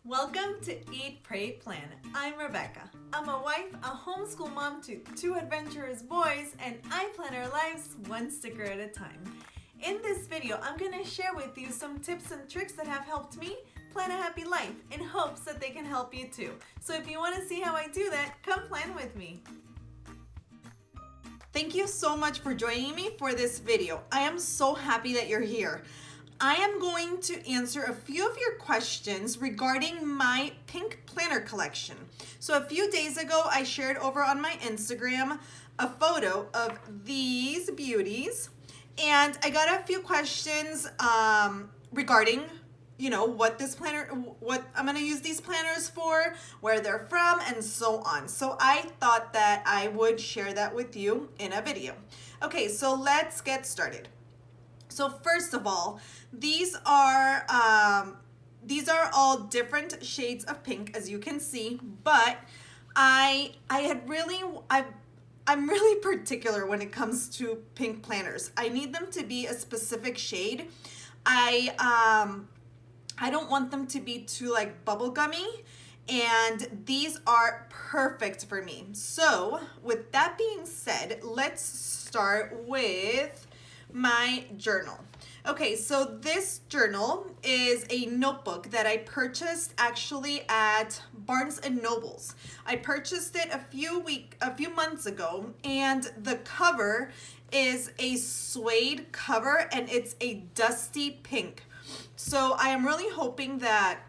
Welcome to Eat, Pray, Plan. I'm Rebecca. I'm a wife, a homeschool mom to two adventurous boys, and I plan our lives one sticker at a time. In this video, I'm going to share with you some tips and tricks that have helped me plan a happy life in hopes that they can help you too. So if you want to see how I do that, come plan with me. Thank you so much for joining me for this video. I am so happy that you're here. I am going to answer a few of your questions regarding my pink planner collection. So a few days ago, I shared over on my Instagram a photo of these beauties, and I got a few questions regarding, what I'm going to use these planners for, where they're from, and so on. So I thought that I would share that with you in a video. Okay, so let's get started. So first of all, these are all different shades of pink, as you can see, but I'm really particular when it comes to pink planners. I need them to be a specific shade. I don't want them to be too like bubblegummy, and these are perfect for me. So with that being said, let's start with my journal. Okay, so this journal is a notebook that I purchased actually at Barnes & Noble's. I purchased it a few months ago, and the cover is a suede cover and it's a dusty pink. So I am really hoping that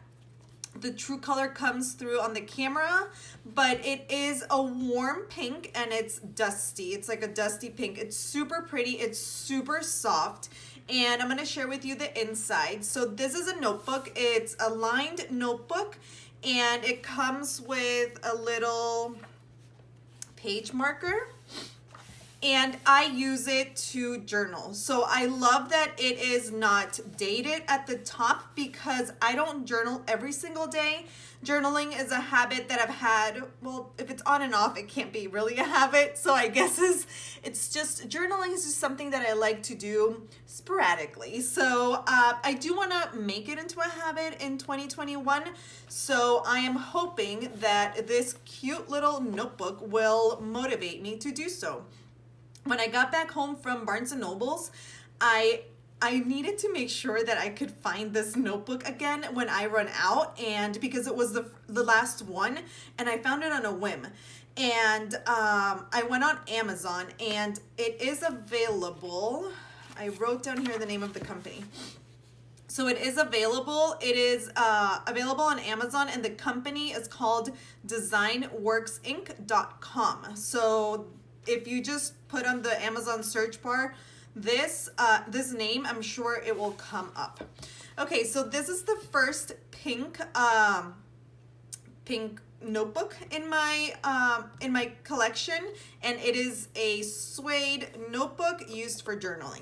the true color comes through on the camera, but it is a warm pink and it's dusty. It's like a dusty pink. It's super pretty. It's super soft. And I'm going to share with you the inside. So this is a notebook. It's a lined notebook, and it comes with a little page marker, and I use it to journal. So I love that it is not dated at the top because I don't journal every single day. Journaling is a habit that I've had, well, if it's on and off, it can't be really a habit. So I guess journaling is just something that I like to do sporadically. So I do want to make it into a habit in 2021. So I am hoping that this cute little notebook will motivate me to do so. When I got back home from Barnes & Noble's, I needed to make sure that I could find this notebook again when I run out, and because it was the last one, and I found it on a whim. And I went on Amazon, and it is available. I wrote down here the name of the company. So it is available. It is available on Amazon, and the company is called designworksinc.com. So if you just put on the Amazon search bar this name, I'm sure it will come up. Okay, so this is the first pink notebook in my collection, and it is a suede notebook used for journaling.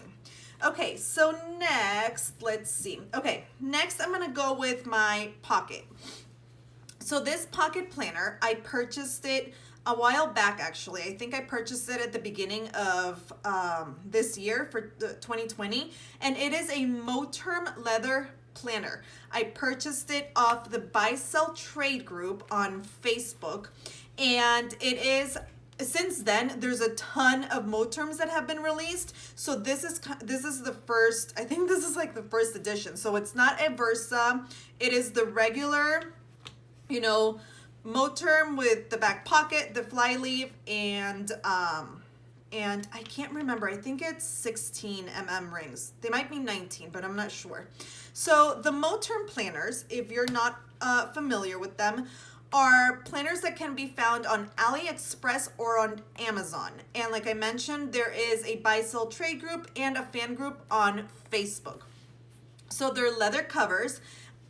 Okay, so next, let's see. Okay, next I'm gonna go with my pocket. So this pocket planner, I purchased it a while back, actually. I think I purchased it at the beginning of this year for 2020, and it is a Moterm leather planner. I purchased it off the Buy Sell Trade group on Facebook, and it is, since then, there's a ton of Moterms that have been released. So this is the first, I think this is like the first edition. So it's not a Versa, it is the regular, Moterm with the back pocket, the fly leaf, and I can't remember. I think it's 16 rings. They might be 19, but I'm not sure. So the Moterm planners, if you're not familiar with them, are planners that can be found on AliExpress or on Amazon. And like I mentioned, there is a Buy Sell Trade group and a fan group on Facebook. So they're leather covers.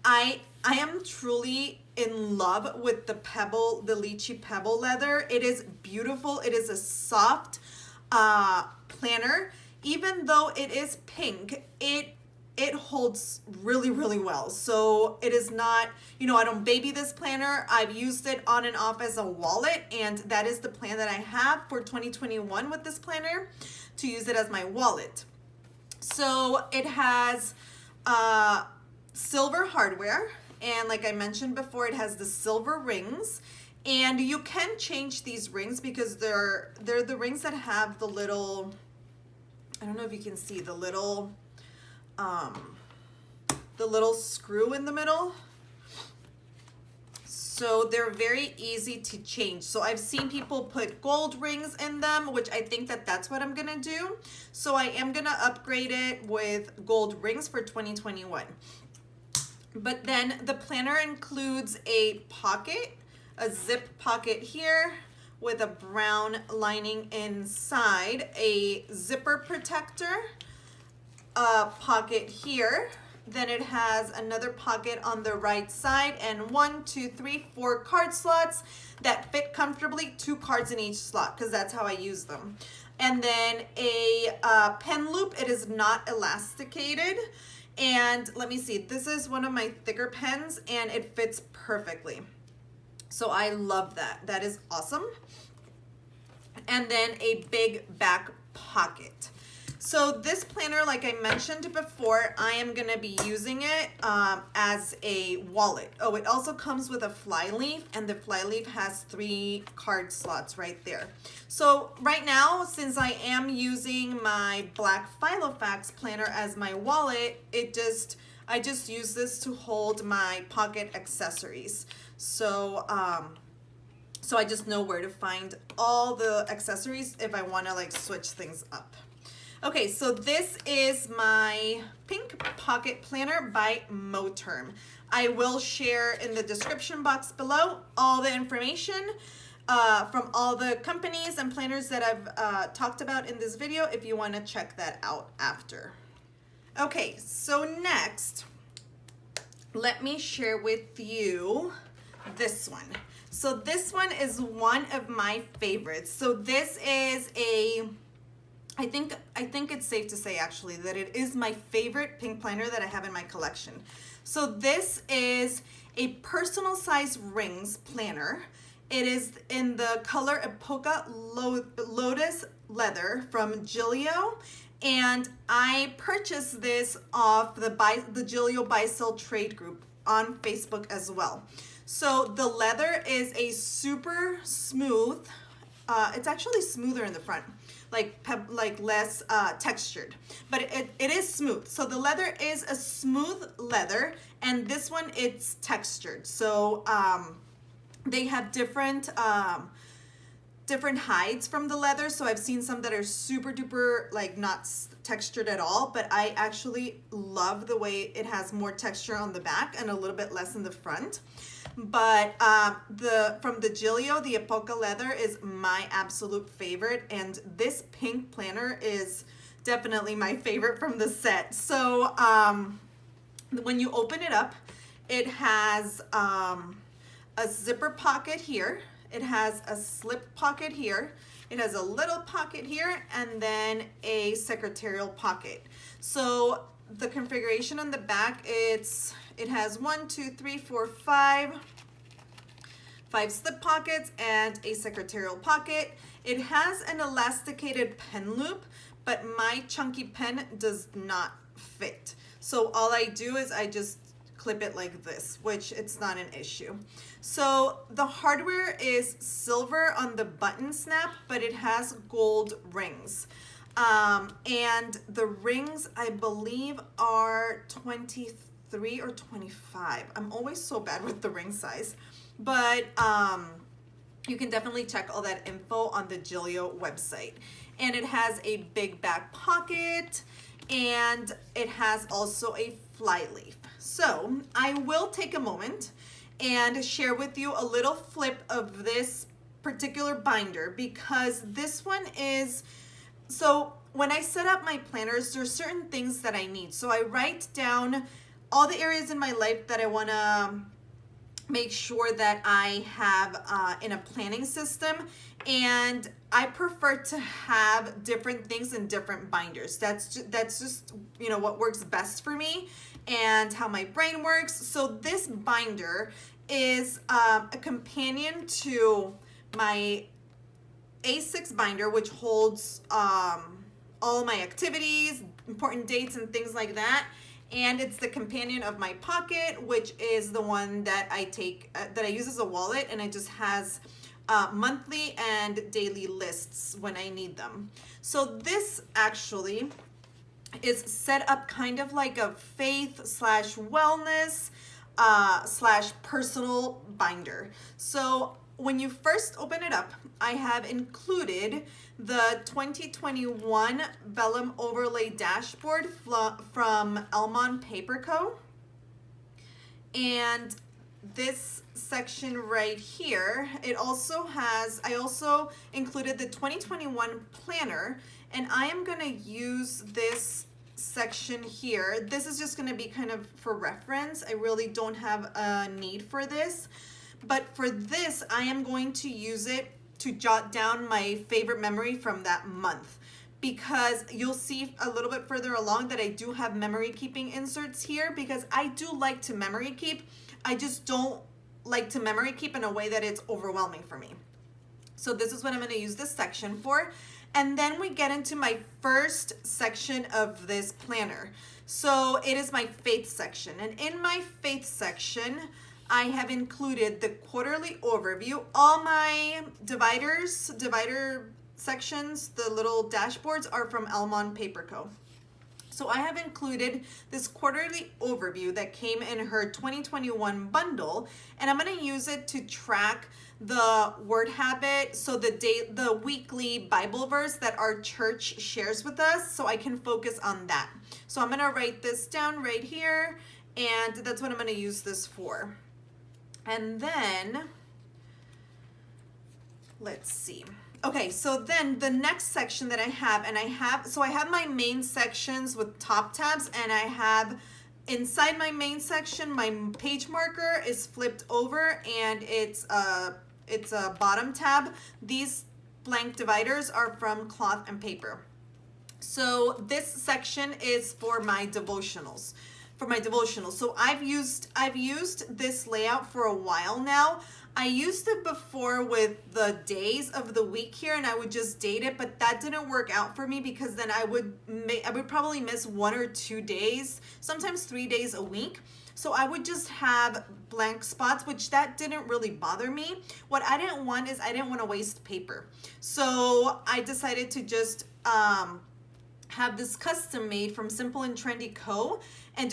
I am truly in love with the lychee pebble leather. It is beautiful. It is a soft planner. Even though it is pink, it holds really, really well. So it is not, I don't baby this planner. I've used it on and off as a wallet, and that is the plan that I have for 2021 with this planner, to use it as my wallet. So it has silver hardware, And like I mentioned before, it has the silver rings. And you can change these rings because they're the rings that have the little, I don't know if you can see the little screw in the middle. So they're very easy to change. So I've seen people put gold rings in them, which I think that that's what I'm gonna do. So I am gonna upgrade it with gold rings for 2021. But then the planner includes a pocket, a zip pocket here with a brown lining inside, a zipper protector, a pocket here. Then it has another pocket on the right side, and 1, 2, 3, 4 card slots that fit comfortably, 2 cards in each slot, because that's how I use them. And then a pen loop. It is not elasticated. And let me see, this is one of my thicker pens and it fits perfectly. So I love that. That is awesome. And then a big back pocket. So this planner, like I mentioned before, I am gonna be using it as a wallet. Oh, it also comes with a fly leaf, and the fly leaf has 3 card slots right there. So right now, since I am using my black Filofax planner as my wallet, I just use this to hold my pocket accessories. So so I just know where to find all the accessories if I wanna like switch things up. Okay, so this is my pink pocket planner by Moterm. I will share in the description box below all the information from all the companies and planners that I've talked about in this video if you want to check that out after. Okay, so next, let me share with you this one. So this one is one of my favorites. So this is I think it's safe to say actually that it is my favorite pink planner that I have in my collection. So this is a personal size rings planner. It is in the color Polka Lotus Leather from Julio, and I purchased this off the Julio Buy Sell Trade group on Facebook as well. So the leather is a super smooth, it's actually smoother in the front, like less textured, but it is smooth. So the leather is a smooth leather, and this one it's textured. So they have different hides from the leather. So I've seen some that are super duper like not textured at all, but I actually love the way it has more texture on the back and a little bit less in the front. But from the Julio, the Polka leather is my absolute favorite, and this pink planner is definitely my favorite from the set. So when you open it up, it has a zipper pocket here, it has a slip pocket here, it has a little pocket here, and then a secretarial pocket. So the configuration on the back, it has 1, 2, 3, 4, 5 slip pockets and a secretarial pocket. It has an elasticated pen loop, but my chunky pen does not fit. So all I do is I just clip it like this, which it's not an issue. So the hardware is silver on the button snap, but it has gold rings. And the rings, I believe, are 23 or 25. I'm always so bad with the ring size, but you can definitely check all that info on the Julio website. And it has a big back pocket, and it has also a fly leaf. So I will take a moment and share with you a little flip of this particular binder, because this one is, so when I set up my planners, there's certain things that I need. So I write down all the areas in my life that I want to make sure that I have in a planning system, and I prefer to have different things in different binders. That's just you know what works best for me and how my brain works. So this binder is a companion to my A6 binder, which holds all my activities, important dates, and things like that. And it's the companion of my pocket, which is the one that I take, that I use as a wallet, and it just has monthly and daily lists when I need them. So this actually is set up kind of like a faith slash wellness slash personal binder. So when you first open it up, I have included the 2021 Vellum Overlay Dashboard from Elmon Paper Co. And this section right here, it also has, I also included the 2021 planner, and I am gonna use this section here. This is just gonna be kind of for reference. I really don't have a need for this, but for this, I am going to use it to jot down my favorite memory from that month, because you'll see a little bit further along that I do have memory keeping inserts here, because I do like to memory keep. I just don't like to memory keep in a way that it's overwhelming for me. So this is what I'm going to use this section for. And then we get into my first section of this planner. So it is my faith section. And in my faith section, I have included the quarterly overview. All my divider sections, the little dashboards, are from Elmon Paper Co. So I have included this quarterly overview that came in her 2021 bundle, and I'm going to use it to track the word habit, so the weekly Bible verse that our church shares with us, so I can focus on that. So I'm going to write this down right here, and that's what I'm going to use this for. And then, let's see. Okay, so then the next section that I have, so I have my main sections with top tabs, and I have inside my main section, my page marker is flipped over, and it's a bottom tab. These blank dividers are from cloth and paper. So this section is for my devotionals. So I've used this layout for a while now. I used it before with the days of the week here, and I would just date it, but that didn't work out for me, because then I would probably miss 1 or 2 days, sometimes 3 days a week. So I would just have blank spots, which that didn't really bother me. What I didn't want is, I didn't want to waste paper. So I decided to just have this custom made from Simple and Trendy Co. And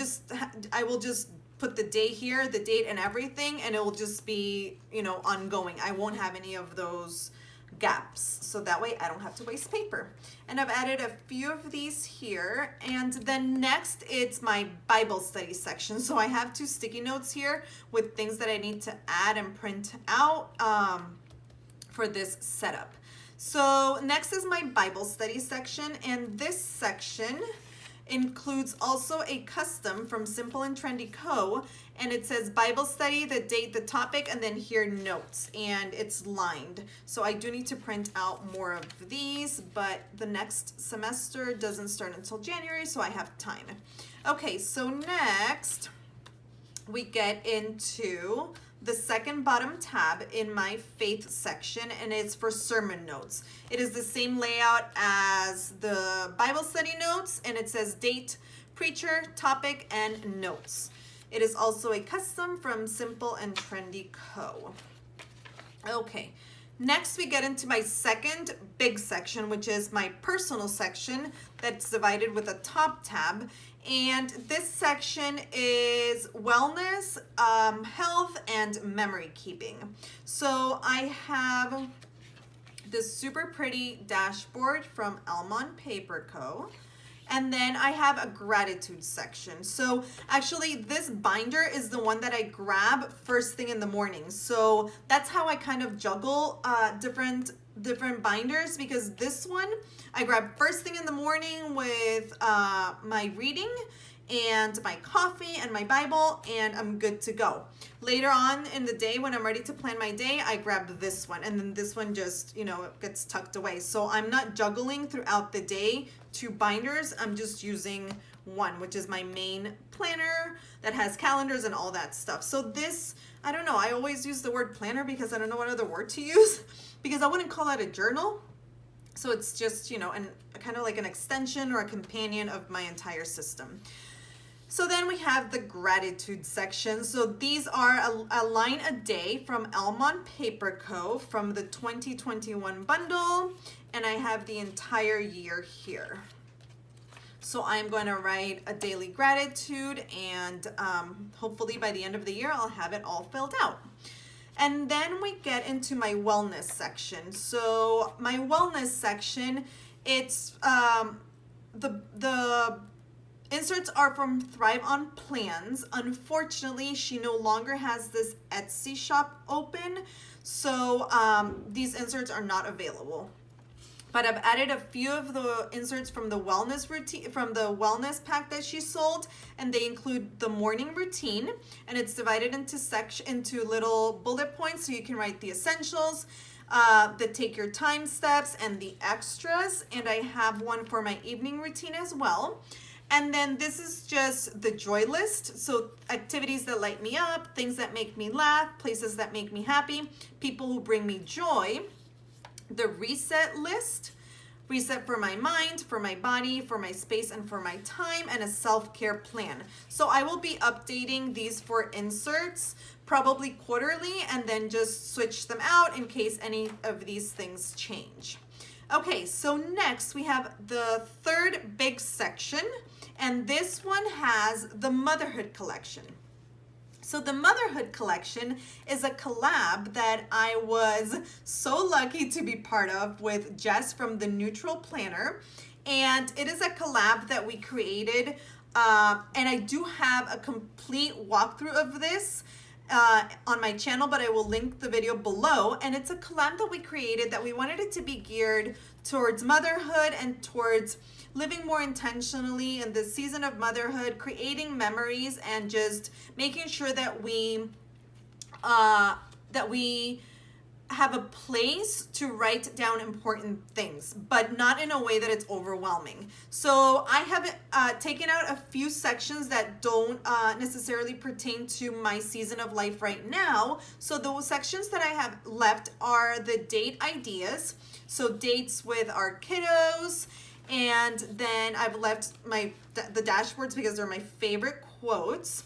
I will just put the day here, the date and everything, and it will just be, ongoing. I won't have any of those gaps, so that way I don't have to waste paper. And I've added a few of these here. And then next, it's my Bible study section. So I have 2 sticky notes here with things that I need to add and print out for this setup. So next is my Bible study section, and this section includes also a custom from Simple and Trendy Co. And it says Bible study, the date, the topic, and then here notes, and it's lined. So I do need to print out more of these, but the next semester doesn't start until January, so I have time. Okay, so next we get into the second bottom tab in my faith section, and it's for sermon notes. It is the same layout as the Bible study notes, and it says date, preacher, topic, and notes. It is also a custom from Simple and Trendy Co. Okay, next we get into my second big section, which is my personal section that's divided with a top tab. And this section is wellness, health, and memory keeping. So I have this super pretty dashboard from Elmon Paper Co. And then I have a gratitude section. So actually this binder is the one that I grab first thing in the morning. So that's how I kind of juggle different binders, because this one I grab first thing in the morning with my reading and my coffee and my Bible, and I'm good to go. Later on in the day, when I'm ready to plan my day, I grab this one, and then this one just, it gets tucked away. So I'm not juggling throughout the day 2 binders. I'm just using one, which is my main planner that has calendars and all that stuff. So this, I don't know, I always use the word planner because I don't know what other word to use, because I wouldn't call that a journal. So it's just, kind of like an extension or a companion of my entire system. So then we have the gratitude section. So these are a line a day from Elmont Paper Co. from the 2021 bundle. And I have the entire year here. So I'm going to write a daily gratitude, and hopefully by the end of the year, I'll have it all filled out. And then we get into my wellness section. So my wellness section, it's the inserts are from Thrive on Plans. Unfortunately, she no longer has this Etsy shop open, so these inserts are not available. But I've added a few of the inserts from the wellness routine, from the wellness pack that she sold, and they include the morning routine, and it's divided into little bullet points, so you can write the essentials, the take your time steps, and the extras. And I have one for my evening routine as well. And then this is just the joy list. So activities that light me up, things that make me laugh, places that make me happy, people who bring me joy. The reset list, reset for my mind, for my body, for my space, and for my time, and a self-care plan. So I will be updating these four inserts probably quarterly, and then just switch them out in case any of these things change. Okay, so next we have the third big section, and this one has the motherhood collection. So the motherhood collection is a collab that I was so lucky to be part of with Jess from the Neutral Planner. And it is a collab that we created. And I do have a complete walkthrough of this on my channel, but I will link the video below. And it's a collab that we created that we wanted it to be geared towards motherhood and towards living more intentionally in the season of motherhood, creating memories, and just making sure that we have a place to write down important things, but not in a way that it's overwhelming. So I have taken out a few sections that don't necessarily pertain to my season of life right now. So the sections that I have left are the date ideas, so dates with our kiddos. And then I've left the dashboards because they're my favorite quotes.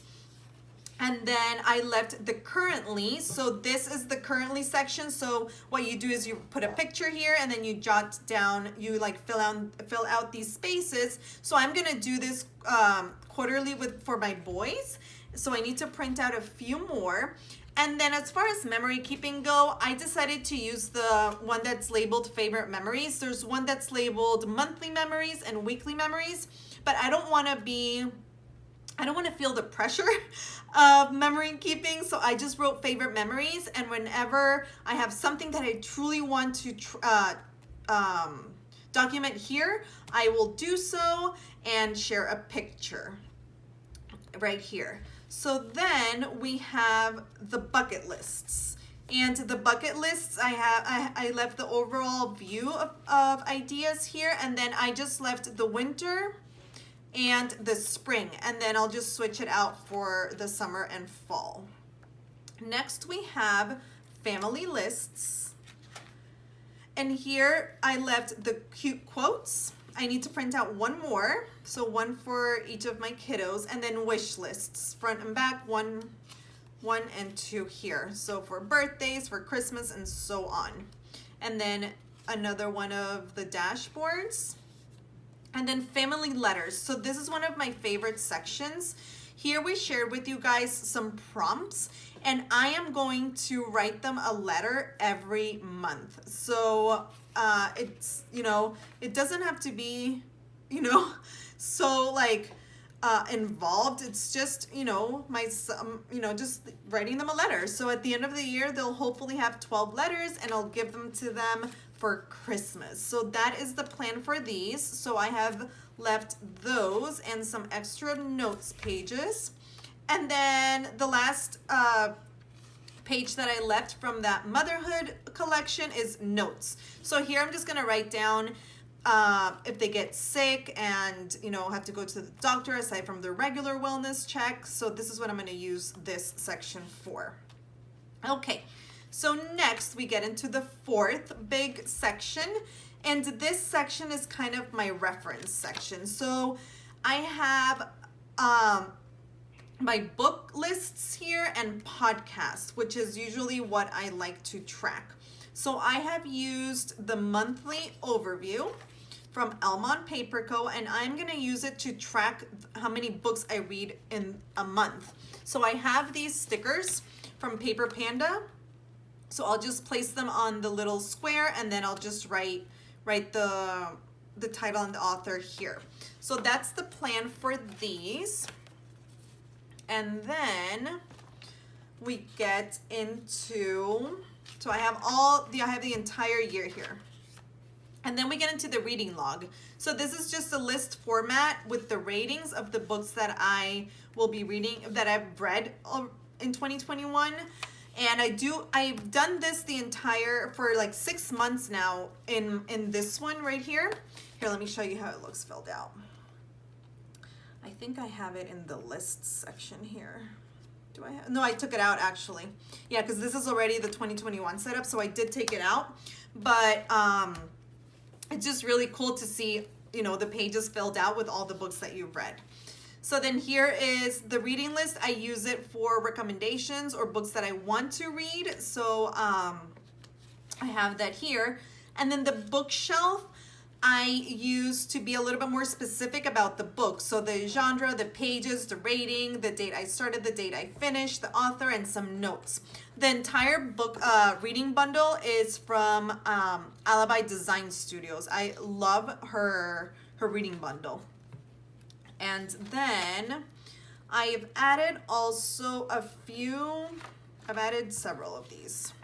And then I left the currently. So this is the currently section. So what you do is you put a picture here, and then you jot down, you like fill out these spaces. So I'm gonna do this quarterly for my boys. So I need to print out a few more. And then as far as memory keeping go, I decided to use the one that's labeled favorite memories. There's one that's labeled monthly memories and weekly memories, but I don't want to feel the pressure of memory keeping. So I just wrote favorite memories. And whenever I have something that I truly want to document here, I will do so and share a picture right here. So then we have the bucket lists, and the bucket lists I left the overall view of ideas here, and then I just left the winter and the spring, and then I'll just switch it out for the summer and fall. Next we have family lists, and here I left the cute quotes. I need to print out one more, so one for each of my kiddos, and then wish lists, front and back, one and two here. So for birthdays, for Christmas, and so on. And then another one of the dashboards. And then family letters. So this is one of my favorite sections. Here we shared with you guys some prompts, and I am going to write them a letter every month. So it's, it doesn't have to be, so like involved. It's just, just writing them a letter. So at the end of the year, they'll hopefully have 12 letters, and I'll give them to them for Christmas. So that is the plan for these. So I have left those and some extra notes pages. And then the last page that I left from that motherhood collection is notes. So here I'm just gonna write down if they get sick and have to go to the doctor aside from the regular wellness check. So this is what I'm gonna use this section for. Okay, so next we get into the fourth big section, and this section is kind of my reference section. So I have my book lists here and podcasts, which is usually what I like to track. So I have used the monthly overview from Elmont Paper Co. and I'm gonna use it to track how many books I read in a month. So I have these stickers from Paper Panda. So I'll just place them on the little square and then I'll just write the title and the author here. So that's the plan for these. And then we get into, so I have the entire year here. And then we get into the reading log. So this is just a list format with the ratings of the books that I will be reading, that I've read in 2021. And I've done this for like 6 months now in this one right here. Here, let me show you how it looks filled out. I think I have it in the lists section here. Do I have? No, I took it out actually. Yeah, because this is already the 2021 setup, so I did take it out. But it's just really cool to see, the pages filled out with all the books that you've read. So then here is the reading list. I use it for recommendations or books that I want to read. So I have that here. And then the bookshelf, I use to be a little bit more specific about the book. So the genre, the pages, the rating, the date I started, the date I finished, the author, and some notes. The entire book reading bundle is from Alibi Design Studios. I love her reading bundle. And then I've added also I've added several of these.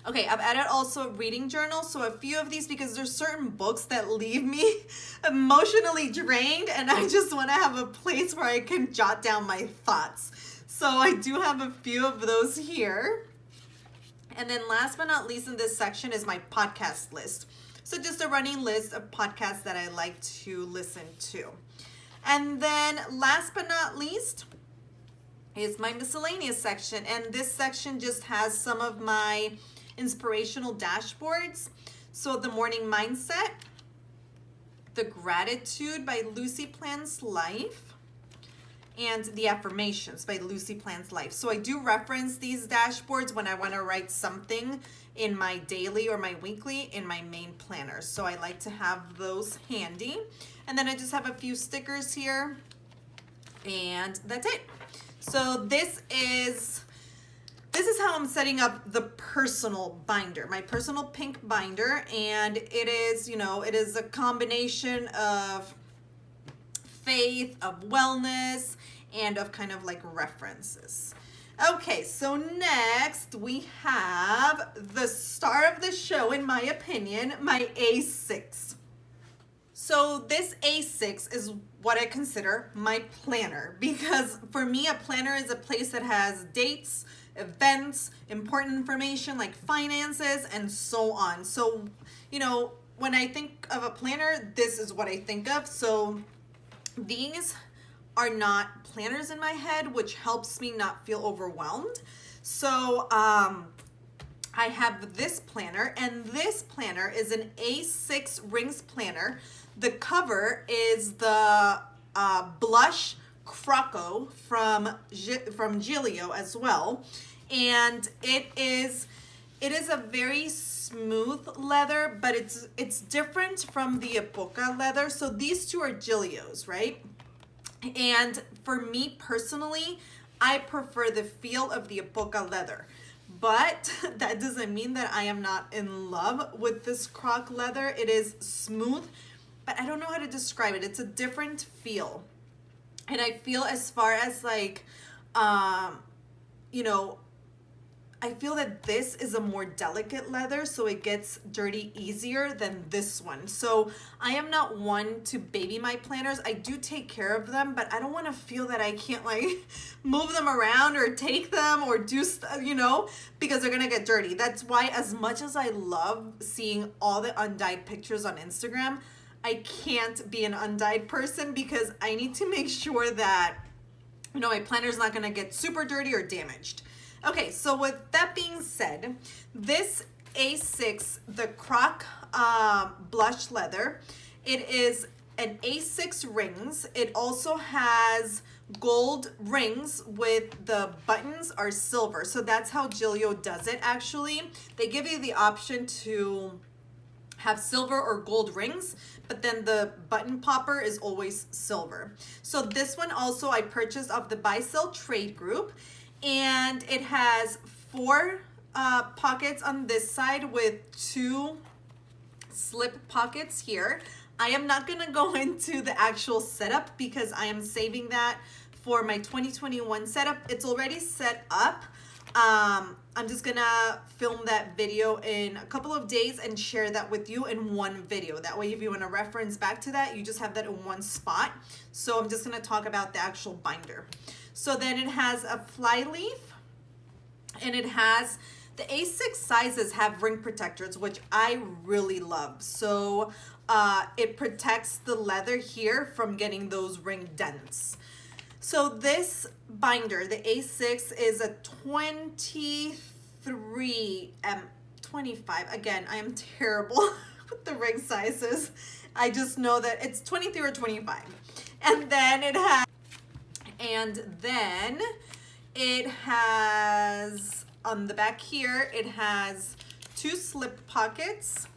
Okay, I've added also a reading journal, so a few of these because there's certain books that leave me emotionally drained and I just want to have a place where I can jot down my thoughts. So I do have a few of those here. And then last but not least in this section is my podcast list. So just a running list of podcasts that I like to listen to. And then last but not least is my miscellaneous section. And this section just has some of my inspirational dashboards. So the morning mindset, the gratitude by Lucy Plans Life, and the affirmations by Lucy Plans Life. So I do reference these dashboards when I want to write something in my daily or my weekly in my main planner. So I like to have those handy. And then I just have a few stickers here and that's it. So this is how I'm setting up the personal binder, my personal pink binder. And it is, it is a combination of faith, of wellness, and of kind of like references. Okay, so next we have the star of the show, in my opinion, my A6. So this A6 is what I consider my planner, because for me, a planner is a place that has dates, events, important information like finances, and so on. So, when I think of a planner, this is what I think of. So these are not planners in my head, which helps me not feel overwhelmed. So I have this planner, and this planner is an A6 rings planner. The cover is the blush Croco from Julio as well, and it is a very smooth leather, but it's different from the Epoca leather. So these two are Julios, right? And for me personally, I prefer the feel of the Epoca leather. But that doesn't mean that I am not in love with this croc leather. It is smooth, but I don't know how to describe it. It's a different feel. And I feel as far as like, I feel that this is a more delicate leather, so it gets dirty easier than this one. So I am not one to baby my planners. I do take care of them, but I don't want to feel that I can't like move them around or take them or do stuff, because they're going to get dirty. That's why, as much as I love seeing all the undyed pictures on Instagram, I can't be an undyed person because I need to make sure that, my planner's not going to get super dirty or damaged. Okay, so with that being said, this A6, the croc blush leather, it is an A6 rings. It also has gold rings with the buttons are silver. So that's how Julio does it actually. They give you the option to have silver or gold rings, but then the button popper is always silver. So this one also I purchased off the Buy Sell Trade group, and it has 4 pockets on this side with 2 slip pockets here. I am not gonna go into the actual setup because I am saving that for my 2021 setup. It's already set up. I'm just gonna film that video in a couple of days and share that with you in one video. That way, if you wanna reference back to that, you just have that in one spot. So I'm just gonna talk about the actual binder. So then it has a fly leaf, and it has, the A6 sizes have ring protectors, which I really love. So it protects the leather here from getting those ring dents. So this binder, the A6, is a 25. Again, I am terrible with the ring sizes. I just know that it's 23 or 25. And then it has on the back here, it has 2 slip pockets,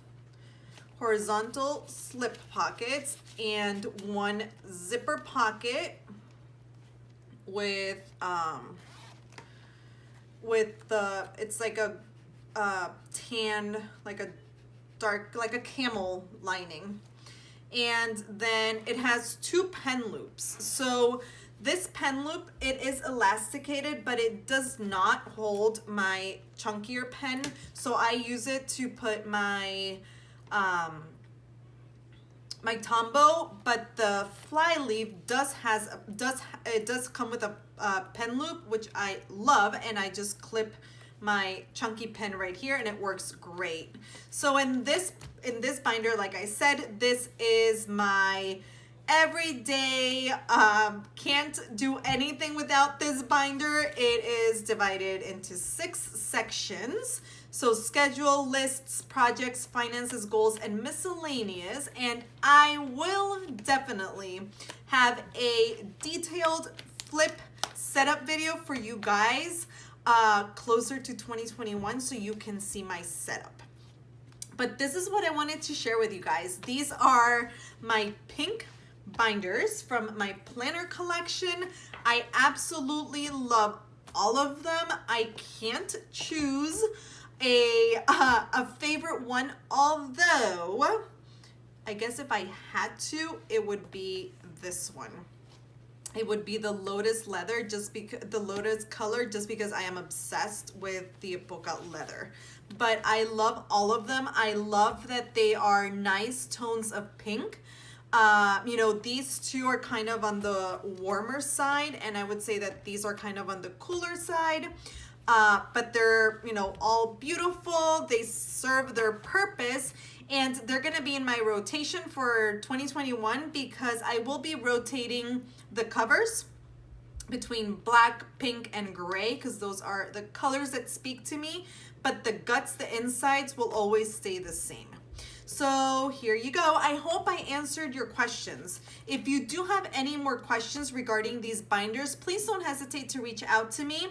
horizontal slip pockets, and 1 zipper pocket with the, it's like a tan, like a dark, like a camel lining. And then it has 2 pen loops. So this pen loop, it is elasticated, but it does not hold my chunkier pen. So I use it to put my my Tombow, but the fly leaf does come with a pen loop, which I love, and I just clip my chunky pen right here and it works great. So in this binder, like I said, this is my everyday, can't do anything without this binder. It is divided into 6 sections. So schedule, lists, projects, finances, goals, and miscellaneous. And I will definitely have a detailed flip setup video for you guys closer to 2021 so you can see my setup. But this is what I wanted to share with you guys. These are my pink binders from my planner collection. I absolutely love all of them. I can't choose a favorite one, although I guess if I had to, it would be this one. It would be the lotus leather, just because the lotus color, just because I am obsessed with the polka leather. But I love all of them. I love that they are nice tones of pink. You know, these 2 are kind of on the warmer side, and I would say that these are kind of on the cooler side. But they're, you know, all beautiful. They serve their purpose, and they're going to be in my rotation for 2021 because I will be rotating the covers between black, pink, and gray because those are the colors that speak to me, but the guts, the insides will always stay the same. So here you go. I hope I answered your questions. If you do have any more questions regarding these binders, please don't hesitate to reach out to me.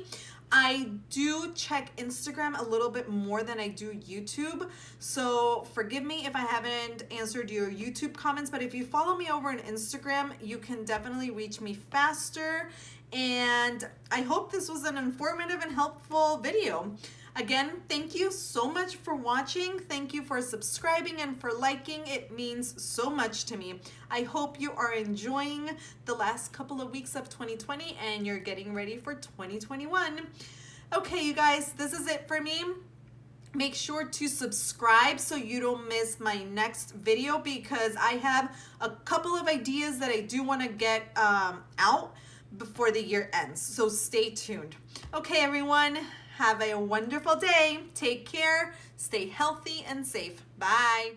I do check Instagram a little bit more than I do YouTube, so forgive me if I haven't answered your YouTube comments, but if you follow me over on Instagram, you can definitely reach me faster. And I hope this was an informative and helpful video. Again, thank you so much for watching. Thank you for subscribing and for liking. It means so much to me. I hope you are enjoying the last couple of weeks of 2020 and you're getting ready for 2021. Okay, you guys, this is it for me. Make sure to subscribe so you don't miss my next video because I have a couple of ideas that I do want to get out before the year ends. So stay tuned. Okay, everyone. Have a wonderful day. Take care. Stay healthy and safe. Bye.